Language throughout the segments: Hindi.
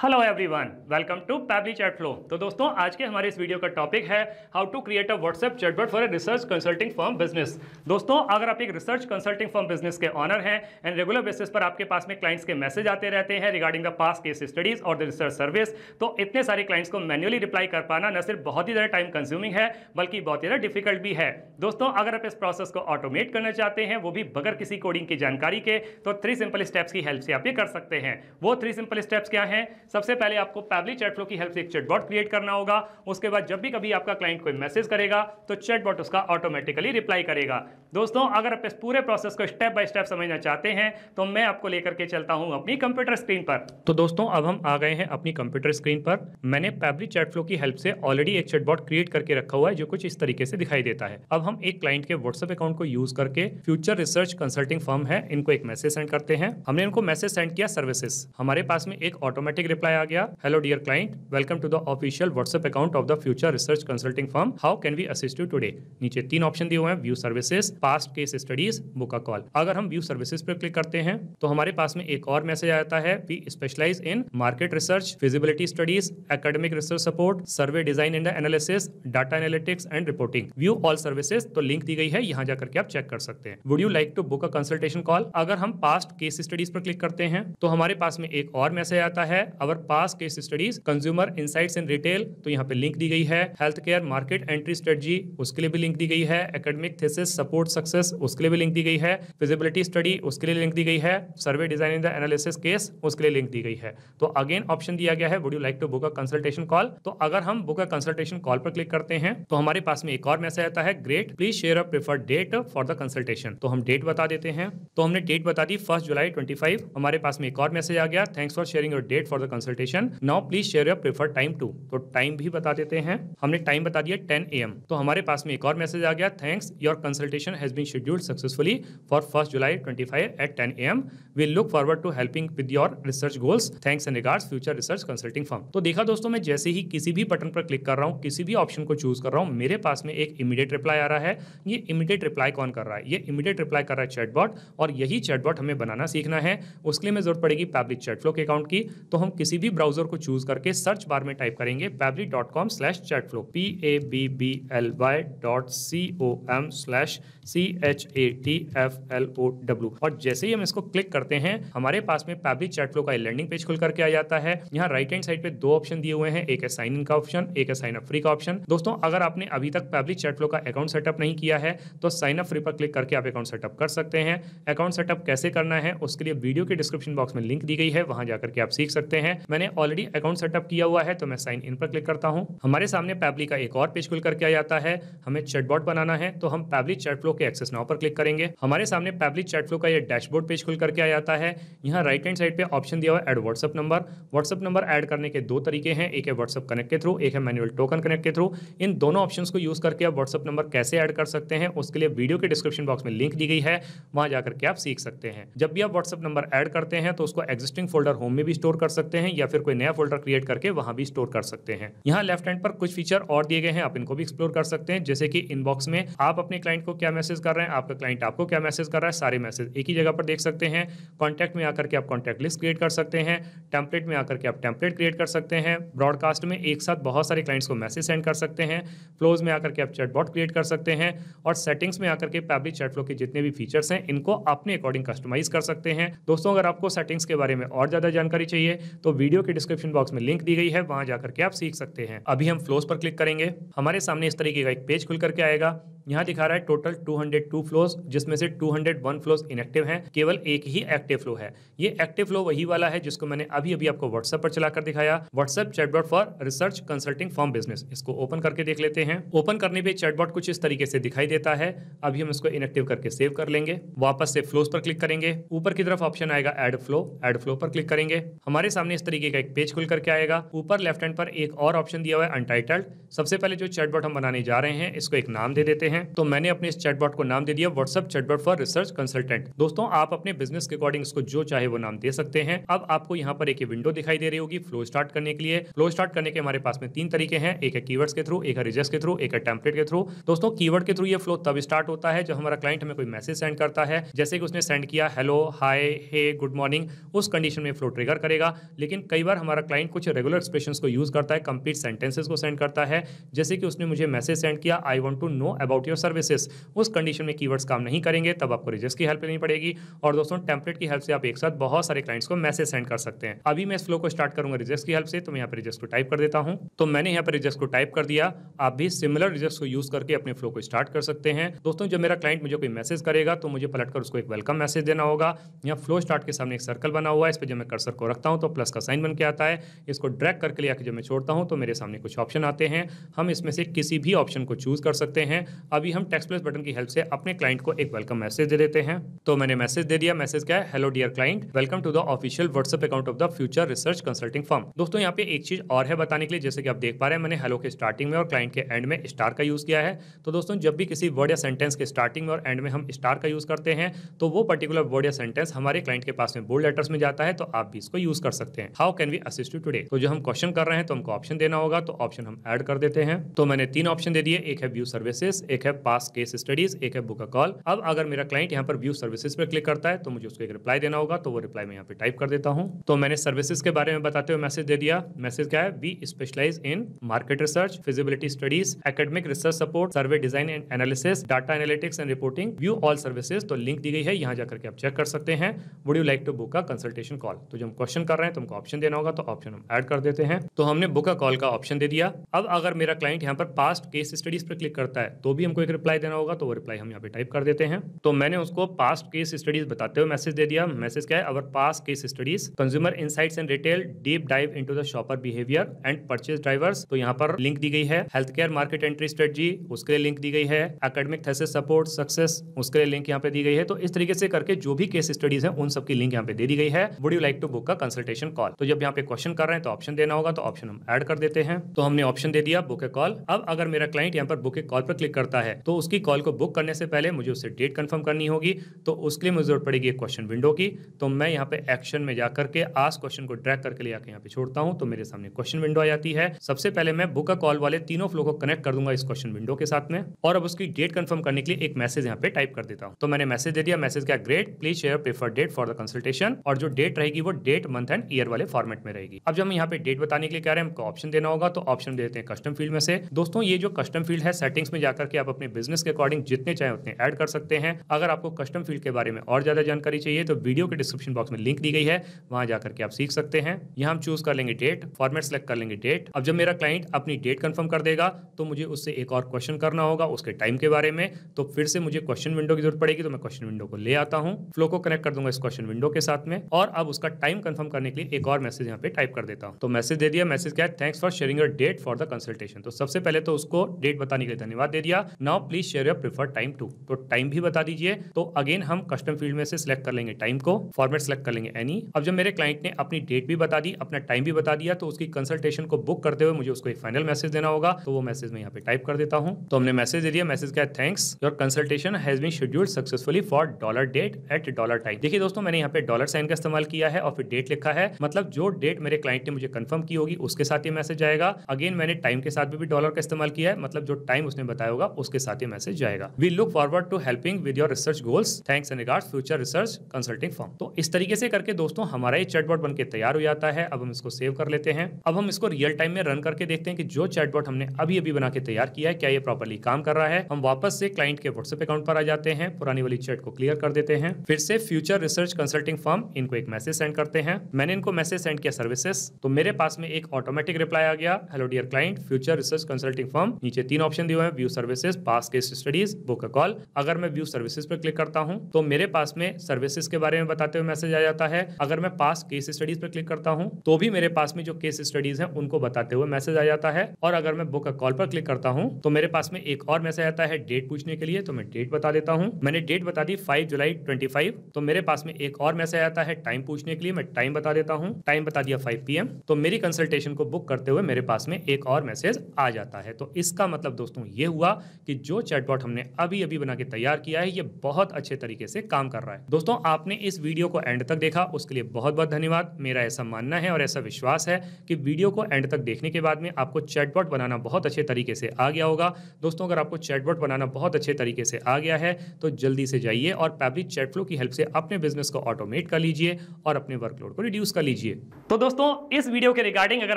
Hello everyone, welcome to Pabbly chat flow. तो दोस्तों, आज के हमारे इस वीडियो का टॉपिक है how to create a WhatsApp chatbot for a research consulting firm business. दोस्तों, अगर आप एक रिसर्च कंसल्टिंग फर्म बिजनेस के ऑनर हैं एंड रेगुलर बेसिस पर आपके पास में क्लाइंट्स के मैसेज आते रहते हैं regarding the past case studies और द रिसर्च सर्विस, तो इतने सारे क्लाइंट्स को मैन्युअली रिप्लाई कर पाना न सिर्फ बहुत ही ज़्यादा टाइम कंज्यूमिंग है बल्कि बहुत ही ज़्यादा डिफिकल्ट भी है। दोस्तों, अगर आप इस प्रोसेस को ऑटोमेट करना चाहते हैं, वो भी बगैर किसी कोडिंग की जानकारी के, तो 3 सिंपल स्टेप्स की हेल्प से आप ये कर सकते हैं। वो 3 सिंपल स्टेप्स क्या हैं? सबसे पहले आपको पैबली चैटफ्लो की हेल्प से एक चैटबॉट क्रिएट करना होगा। उसके बाद जब भी कभी आपका क्लाइंट कोई मैसेज करेगा तो चैटबॉट उसका ऑटोमेटिकली रिप्लाई करेगा। दोस्तों, अगर आप इस पूरे प्रोसेस को स्टेप बाय स्टेप समझना चाहते हैं तो मैं आपको लेकर के चलता हूं अपनी कंप्यूटर स्क्रीन पर। तो दोस्तों, अब हम आ गए हैं अपनी कंप्यूटर स्क्रीन पर। मैंने पैबली चैटफ्लो की हेल्प से ऑलरेडी एक चैटबॉट क्रिएट करके रखा हुआ है जो कुछ इस तरीके से दिखाई देता है। अब हम एक क्लाइंट के व्हाट्सएप अकाउंट को यूज करके फ्यूचर रिसर्च कंसल्टिंग फर्म है, इनको एक मैसेज सेंड करते हैं। हमने इनको मैसेज सेंड किया सर्विसेज। हमारे पास में एक ऑटोमेटिक रिप्लाई आ गया, hello dear client, welcome to the official WhatsApp account of the future research consulting firm, how can we assist you today. नीचे 3 ऑप्शन दिए हुए हैं, view services, past case studies, book a call. अगर हम व्यू सर्विसेज पर क्लिक करते हैं तो हमारे पास में एक और मैसेज आता है, we specialize in market research, feasibility studies, academic research support, survey design and analysis, data analytics and reporting, view all services. तो लिंक दी गई है, यहां जाकर के आप चेक कर सकते हैं। Would you like to book a consultation call. अगर हम पास्ट केस स्टडीज पर क्लिक करते हैं तो हमारे पास में एक और मैसेज आता है, अवर past case studies, consumer insights in retail. तो यहाँ पे लिंक दी गई है, health care market entry strategy, उसके लिए भी लिंक दी गई है, एकेडमिक थीसिस सपोर्ट सक्सेस, उसके लिए भी लिंक दी गई है, फिजिबिलिटी स्टडी, उसके लिए लिंक दी गई है, survey design in the analysis case, उसके लिए लिंक दी गई है। तो अगेन ऑप्शन दिया गया है, would you like to book a consultation call. तो अगर हम बुक अ कंसल्टेशन कॉल पर क्लिक करते हैं तो हमारे पास में एक और मैसेज आता है, great, please share a preferred date for the consultation. तो हम डेट बता देते हैं। तो हमने डेट बता दी 1 जुलाई 25। हमारे पास में एक और मैसेज आ गया, thanks for sharing your date for the consultation, now please share your preferred time too. तो टाइम भी बता देते हैं। हमने टाइम बता दिया 10 AM। तो हमारे पास में एक और मैसेज आ गया, thanks, your consultation has been scheduled successfully for 1 July 25 at 10 AM। We look forward to helping with your research goals, thanks and regards future research consulting firm. तो देखा दोस्तों, मैं जैसे ही किसी भी बटन पर क्लिक कर रहा हूँ, किसी भी ऑप्शन को चूज कर रहा हूँ, मेरे पास में एक इमीडिएट रिप्लाई आ रहा है। ये इमीडिएट रिप्लाई कौन कर रहा है? ये इमीडिएट रिप्लाई कर रहा है चैटबॉट, और यही चैटबॉट हमें बनाना सीखना है। उसके लिए हमें जरूरत पड़ेगी पैबली चैटफ्लो के अकाउंट की। तो हम किसी भी ब्राउजर को चूज करके सर्च बार में टाइप करेंगे pably.com/chatflow, pabbly.com/chatflow। और जैसे ही हम इसको क्लिक करते हैं, हमारे पास में पैबली चैटफ्लो का लैंडिंग पेज खुल करके आ जाता है। यहाँ राइट हैंड साइड पे 2 ऑप्शन दिए हुए हैं, एक है साइन इन का ऑप्शन, एक है साइन अप फ्री का ऑप्शन। दोस्तों, अगर आपने अभी तक पैबली चैटफ्लो का अकाउंट सेटअप नहीं किया है तो साइन अप फ्री पर क्लिक करके आप अकाउंट सेटअप कर सकते हैं। अकाउंट सेटअप कैसे करना है उसके लिए वीडियो के डिस्क्रिप्शन बॉक्स में लिंक दी गई है, वहां जाकर के आप सीख सकते हैं। मैंने ऑलरेडी अकाउंट सेटअप किया हुआ है तो मैं साइन इन पर क्लिक करता हूं। हमारे सामने पैबली का एक और पेज खुल करके आ जाता है। हमें चैटबॉट बनाना है तो हम पैबली चैटफ्लो के एक्सेस नाउ पर क्लिक करेंगे। हमारे सामने पैबली चैटफ्लो का ये डैशबोर्ड पेज खुल करके आ जाता है। यहाँ राइट हैंड साइड पे ऑप्शन दिया हुआ है add WhatsApp number. WhatsApp number add करने के 2 तरीके हैं, एक है व्हाट्सएप कनेक्ट के थ्रू, एक है मैनुअल टोकन कनेक्ट के थ्रू। इन दोनों ऑप्शंस को यूज करके आप व्हाट्सएप नंबर कैसे ऐड कर सकते हैं उसके लिए वीडियो के डिस्क्रिप्शन बॉक्स में लिंक दी गई है, वहां जाकर के आप सीख सकते हैं। जब भी आप व्हाट्सएप नंबर ऐड करते हैं तो उसको एग्जिस्टिंग फोल्डर होम में भी स्टोर कर सकते हैं या फिर कोई नया फोल्डर क्रिएट करके वहां भी स्टोर कर सकते हैं। यहाँ लेफ्ट हैंड पर कुछ फीचर और दिए गए हैं, आप इनको भी एक्सप्लोर कर सकते हैं, जैसे कि इनबॉक्स में आप अपने क्लाइंट को क्या मैसेज कर रहे हैं, आपका क्लाइंट आपको क्या मैसेज कर रहा है, सारे मैसेज एक ही जगह पर देख सकते हैं। कॉन्टैक्ट में आकर के आप कॉन्टैक्ट लिस्ट क्रिएट कर सकते हैं, टेम्पलेट में आकर के आप टेम्पलेट क्रिएट कर सकते हैं, ब्रॉडकास्ट में एक साथ बहुत सारे क्लाइंट्स को मैसेज सेंड कर सकते हैं, फ्लोज में आकर के आप चैटबॉट क्रिएट कर सकते हैं, और सेटिंग्स में आकर के पैबली चैटफ्लो के जितने भी फीचर्स हैं इनको अपने अकॉर्डिंग कस्टमाइज कर सकते हैं। दोस्तों, अगर आपको सेटिंग्स के बारे में और ज्यादा जानकारी चाहिए तो वीडियो के डिस्क्रिप्शन बॉक्स में लिंक दी गई है, वहां जाकर के आप सीख सकते हैं। अभी हम फ्लोज पर क्लिक करेंगे। हमारे सामने इस तरीके का एक पेज खुल करके आएगा। यहाँ दिखा रहा है टोटल 202 फ्लोज, जिसमें से 201 फ्लोज इनएक्टिव हैं, केवल एक ही एक्टिव फ्लो है। ये एक्टिव फ्लो वही वाला है जिसको मैंने अभी अभी आपको व्हाट्सएप पर चलाकर दिखाया, WhatsApp chatbot for research consulting firm business. इसको ओपन करके देख लेते हैं। ओपन करने पे चैटबॉट कुछ इस तरीके से दिखाई देता है। अभी हम इसको इनएक्टिव करके सेव कर लेंगे। वापस से फ्लोज पर क्लिक करेंगे, ऊपर की तरफ ऑप्शन आएगा ऐड फ्लो पर क्लिक करेंगे। हमारे सामने इस तरीके का एक पेज खुल करके आएगा। ऊपर लेफ्ट हैंड पर एक और ऑप्शन दिया हुआ है अनटाइटल्ड। सबसे पहले जो चैटबॉट हम बनाने जा रहे हैं इसको एक नाम दे देते हैं। हैं। तो मैंने अपने इस चैटबॉट को नाम दे दिया WhatsApp chatbot for research consultant. दोस्तों आप अपने बिजनेस के अकॉर्डिंग इसको जो चाहे वो नाम दे सकते हैं। अब आपको यहाँ पर एक विंडो दिखाई दे रही होगी फ्लो स्टार्ट करने के लिए। फ्लो स्टार्ट करने के हमारे पास में 3 तरीके हैं, एक है कीवर्ड्स के थ्रू, एक है रिजल्ट्स के थ्रू, एक है टेम्पलेट के थ्रू। दोस्तों कीवर्ड के थ्रू ये फ्लो तब स्टार्ट होता है जब हमारा क्लाइंट हमें कोई मैसेज सेंड करता है, जैसे कि उसने सेंड किया हेलो, हाय, हे, गुड मॉर्निंग, उस कंडीशन में फ्लो ट्रिगर करेगा। लेकिन कई बार हमारा क्लाइंट कुछ रेगुलर एक्सप्रेशंस को यूज करता है, कंप्लीट सेंटेंसेस को सेंड करता है, जैसे कि उसने मुझे मैसेज सेंड किया I want to know about your services. उस कंडीशन में कीवर्ड्स काम नहीं करेंगे, तब आपको रिजल्ट्स की हेल्प लेनी पड़ेगी। और दोस्तों टेम्पलेट की हेल्प से आप एक साथ बहुत सारे क्लाइंट्स को मैसेज सेंड कर सकते हैं। अभी मैं इस फ्लो को स्टार्ट करूंगा रिजल्ट्स की हेल्प से, तो मैं यहाँ पर रिजल्ट्स को टाइप कर देता हूं। तो मैंने यहाँ पर रिजल्ट्स को टाइप कर दिया। आप भी सिमिलर रिजल्ट्स को यूज करके अपने फ्लो को स्टार्ट कर सकते हैं। दोस्तों जब मेरा क्लाइंट मुझे कोई मैसेज करेगा तो मुझे पलटकर उसको एक वेलकम मैसेज देना होगा। यहाँ फ्लो स्टार्ट के सामने एक सर्कल बना हुआ है, इस पर जब मैं कर्सर को रखता हूं तो प्लस का साइन बन के आता है। इसको ड्रैग करके ले आके जब मैं छोड़ता हूं तो मेरे सामने कुछ ऑप्शन आते हैं। हम इसमें से किसी भी ऑप्शन को चूज कर सकते हैं। अभी हम टेक्स्ट प्लस बटन की हेल्प से अपने क्लाइंट को एक वेलकम मैसेज दे देते हैं। तो मैंने मैसेज दे दिया। मैसेज क्या है, hello dear client, welcome to the official WhatsApp account of the future research consulting firm. दोस्तों यहाँ पे एक चीज और है बताने के लिए, जैसे कि आप देख पा रहे हैं मैंने हेलो के स्टार्टिंग में और क्लाइंट के एंड में स्टार का यूज किया है। तो दोस्तों जब भी किसी वर्ड या सेंटेंस के स्टार्टिंग में और एंड में हम स्टार का यूज करते हैं तो वो पर्टिकुलर वर्ड या सेंटेंस हमारे क्लाइंट के पास में बोल्ड लेटर्स में जाता है। तो आप भी इसको यूज कर सकते हैं। How can we assist you today? तो जो हम क्वेश्चन कर रहे हैं तो हमको ऑप्शन देना होगा, तो ऑप्शन हम ऐड कर देते हैं। तो मैंने 3 ऑप्शन दे दिए, एक है व्यू सर्विसेज, एक है पास केस स्टडीज, एक है बुक अ कॉल। अब अगर मेरा क्लाइंट यहाँ पर व्यू सर्विसेज पर क्लिक करता है तो मुझे उसको एक रिप्लाई देना होगा, तो वो रिप्लाई मैं यहाँ पे टाइप कर देता हूँ। तो मैंने सर्विसेज के बारे में बताते हुए मैसेज दे दिया। मैसेज क्या है, we specialize in market research, feasibility studies, academic research support, survey design and analysis, data analytics and reporting, view all services. तो लिंक दी गई है, यहाँ जाकर के आप चेक कर सकते हैं। Would you like to book a consultation call? तो जब हम क्वेश्चन कर रहे हैं तो हमको ऑप्शन देना होगा, तो ऑप्शन हम ऐड कर देते हैं। तो हमने बुक अ कॉल का ऑप्शन दे दिया। अब अगर मेरा क्लाइंट यहाँ पर पास्ट केस स्टडीज पर क्लिक करता है तो भी हमको एक रिप्लाई देना होगा, तो वो रिप्लाई हम यहाँ पे टाइप कर देते हैं। तो मैंने उसको पास्ट केस स्टडीज बताते हुए मैसेज दे दिया। मैसेज क्या है, अवर past case studies, consumer insights and retail, deep dive into the shopper behaviour and purchase drivers. तो यहाँ पर लिंक दी गई है। Health care market entry strategy, उसके लिए लिंक दी गई है। एकेडमिक थेसिस सपोर्ट सक्सेस, उसके लिए लिंक यहाँ पे दी गई है। तो इस तरीके से करके जो भी केस स्टडीज हैं उन सब की लिंक यहाँ पे दे दी गई है। Would you like to book a consultation call? तो जब यहाँ पे क्वेश्चन कर रहे हैं तो ऑप्शन देना होगा, तो ऑप्शन हम ऐड कर देते हैं। तो हमने ऑप्शन दे दिया बुक ए कॉल। अब अगर मेरा क्लाइंट यहाँ पर बुक ए कॉल पर क्लिक करता है तो उसकी कॉल को बुक करने से पहले मुझे उससे डेट कंफर्म करनी होगी। तो उसके लिए मुझे जरूरत पड़ेगी एक क्वेश्चन विंडो की। तो मैं यहाँ पे एक्शन में जाकर के आस्क क्वेश्चन को ड्रैग करके ले आके यहाँ पे छोड़ता हूँ, तो मेरे सामने क्वेश्चन विंडो आ जाती है। सबसे पहले मैं बुक अ कॉल वाले तीनों फ्लो को कनेक्ट कर दूंगा इस क्वेश्चन विंडो के साथ में, और अब उसकी डेट कंफर्म करने के लिए एक मैसेज यहाँ पे टाइप कर देता हूँ। तो मैंने मैसेज दे दिया। मैसेज क्या, great, please share preferred date for the consultation, और जो डेट रहेगी वो डेट, मंथ एंड ईयर वाले फॉर्मेट में रहेगी। अब जब हम यहाँ पे डेट बताने के लिए कह रहे हैं हमको ऑप्शन देना होगा, तो ऑप्शन देते हैं कस्टम फील्ड में से। दोस्तों ये जो कस्टम फील्ड है, सेटिंग्स में जाकर के आप अपने बिजनेस के अकॉर्डिंग जितने चाहे उतने ऐड कर सकते हैं। अगर आपको कस्टम फील्ड के बारे में और ज्यादा जानकारी चाहिए तो वीडियो के डिस्क्रिप्शन बॉक्स में लिंक दी गई है, वहां जाकर के आप सीख सकते हैं। यहाँ हम चूज कर लेंगे डेट, फॉर्मेट सेलेक्ट कर लेंगे डेट। अब जब मेरा क्लाइंट अपनी डेट कंफर्म कर देगा तो मुझे उससे एक और क्वेश्चन करना होगा उसके टाइम के बारे में। तो फिर से मुझे क्वेश्चन विंडो की जरूरत पड़ेगी, तो मैं क्वेश्चन विंडो को ले आता हूँ, फ्लो को कनेक्ट कर दूंगा इस क्वेश्चन विंडो के साथ में, और अब उसका टाइम कंफर्म करने के लिए एक और मैसेज यहाँ पे टाइप कर देता हूँ। तो मैसेज दे दिया। मैसेज क्या है, thanks for sharing your date for the consultation. तो सबसे पहले तो उसको डेट बताने के लिए धन्यवाद दे दिया। Now please share your preferred time too, तो टाइम भी बता दीजिए। तो अगेन हम कस्टम फील्ड में से सिलेक्ट कर लेंगे टाइम को, फॉर्मेट सेलेक्ट कर लेंगे एनी। अब जब मेरे क्लाइंट ने अपनी डेट भी बता दी, अपना टाइम भी बता दिया, तो उसकी कंसल्टेशन को बुक करते हुए मुझे उसको एक फाइनल मैसेज देना होगा, तो वो मैसेज मैं यहाँ पे टाइप कर देता हूँ। तो हमने मैसेज दे दिया। मैसेज क्या है, thanks, your consultation has been scheduled successfully for dollar date at dollar time. देखिए दोस्तों मैंने यहाँ पे डॉलर साइन का इस्तेमाल किया है और फिर डेट लिखा है, मतलब जो डेट मेरे क्लाइंट ने मुझे कंफर्म की होगी उसके साथ ये मैसेज जाएगा। अगेन मैंने टाइम के साथ भी डॉलर का इस्तेमाल किया है, मतलब जो टाइम उसने बताया होगा उसके साथ ये मैसेज जाएगा। We look forward to helping with your research goals, thanks and regards future research consulting firm. तो इस तरीके से करके दोस्तों हमारा ये चैटबॉट बनके तैयार हो जाता है। अब हम इसको सेव कर लेते हैं। अब हम इसको रियल टाइम में रन करके देखते हैं कि जो चैटबॉट हमने अभी अभी बना के तैयार किया है क्या ये प्रॉपर्ली काम कर रहा है। हम वापस से क्लाइंट के व्हाट्सएप अकाउंट पर आ जाते हैं, पुरानी वाली चैट को क्लियर कर देते हैं, फिर से फ्यूचर रिसर्च कंसल्टिंग फर्म इनको एक मैसेज सेंड करते हैं। मैंने इनको मैसेज सेंड किया सर्विसेज, तो मेरे पास में एक ऑटोमेटिक रिप्लाई आ गया, hello dear client, future research consulting firm. नीचे 3 ऑप्शन दिए हुए हैं, view services, past case studies, book a call. अगर मैं व्यू सर्विसेज पर क्लिक करता हूं तो मेरे पास में सर्विसेज के बारे में बताते हुए मैसेज आ जाता है। अगर मैं पास केस स्टडीज पर क्लिक करता हूं तो भी मेरे पास में जो केस स्टडीज हैं उनको बताते हुए मैसेज आ जाता है। और अगर मैं बुक अ कॉल पर क्लिक करता हूं तो मेरे पास में एक और मैसेज आता है डेट पूछने के लिए, तो मैं डेट बता देता हूं। मैंने डेट बता दी 5 जुलाई 25, तो मेरे पास में एक और मैसेज आता है टाइम पूछने के लिए, मैं टाइम बता देता हूं, टाइम बता दिया 5 PM। तो मेरी कंसल्टेशन को बुक करते हुए मेरे पास में एक और मैसेज आ जाता है। तो इसका मतलब दोस्तों ये हुआ कि जो चैटबॉट हमने अभी अभी बना के तैयार किया है ये बहुत अच्छे तरीके से काम कर रहा है। दोस्तों, आपने इस वीडियो को एंड तक देखा, उसके लिए बहुत बहुत धन्यवाद। मेरा ऐसा मानना है और ऐसा विश्वास है कि वीडियो को एंड तक देखने के बाद में आपको चैटबॉट बनाना बहुत अच्छे तरीके से आ गया होगा। दोस्तों, अगर आपको चैटबॉट बनाना बहुत अच्छे तरीके से आ गया है तो जल्दी से जाइए और पैब्लिक चैटफ्लो की हेल्प से अपने बिजनेस को ऑटोमेट कर लीजिए और अपने वर्कलोड को रिड्यूस कर लीजिए। तो दोस्तों, इस वीडियो के रिगार्डिंग अगर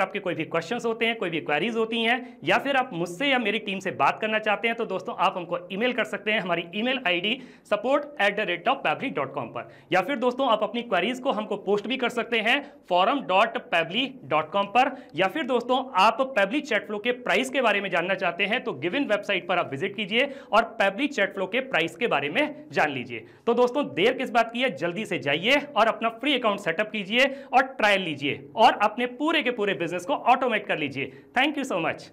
आपके कोई भी क्वेश्चंस होते हैं, कोई भी क्वेरीज होती हैं, या फिर आप मुझसे या मेरी टीम से बात करना चाहते हैं, तो दोस्तों आप हमको ईमेल कर सकते हैं हमारी ईमेल आईडी support@pabbly.com पर, या फिर दोस्तों आप अपनी क्वेरीज को हमको पोस्ट भी कर सकते हैं forum.pabbly.com पर, या फिर दोस्तों आप पैब्ली चैटफ्लो के प्राइस के बारे में जानना चाहते हैं तो गिवन वेबसाइट पर आप विजिट कीजिए और पैब्ली चैटफ्लो के प्राइस के बारे में जान लीजिए। तो दोस्तों, देर किस बात की है, जल्दी से जाइए और अपना फ्री अकाउंट सेटअप कीजिए और ट्रायल लीजिए और अपने पूरे के पूरे बिजनेस को ऑटोमेट कर लीजिए। Thank you so much.